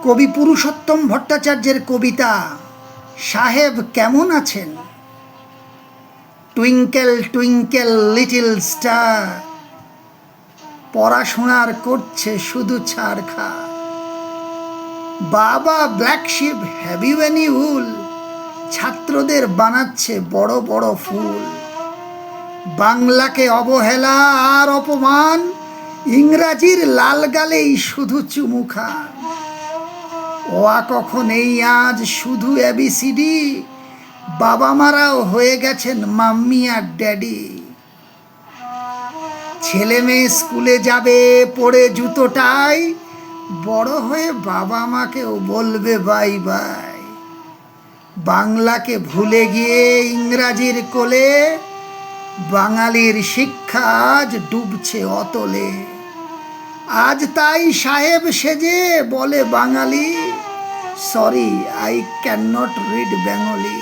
কবি পুরুষোত্তম ভট্টাচার্যের কবিতা সাহেব কেমন আছেন। টুইঙ্কেল টুইঙ্কেল লিটল স্টার, পড়াশোনার করছে শুধু ছাড়খা। Baa baa black sheep have you any wool, ছাত্রদের বানাচ্ছে বড় বড় ফুল। বাংলাকে অবহেলা আর অপমান, ইংরাজির লাল গালেই শুধু চুমু খান। ওয়া কখন এই আজ শুধু এবিসিডি, বাবা মারাও হয়ে গেছেন মাম্মি আর ড্যাডি। ছেলে মেয়ে স্কুলে যাবে পরে জুতোটাই, বড় হয়ে বাবা মাকেও বলবে বাই বাই। বাংলাকে ভুলে গিয়ে ইংরাজির কোলে, বাঙালির শিক্ষা আজ ডুবছে অতলে। আজ তাই সাহেব সেজে বলে বাঙালি, sorry I can not read Bengali.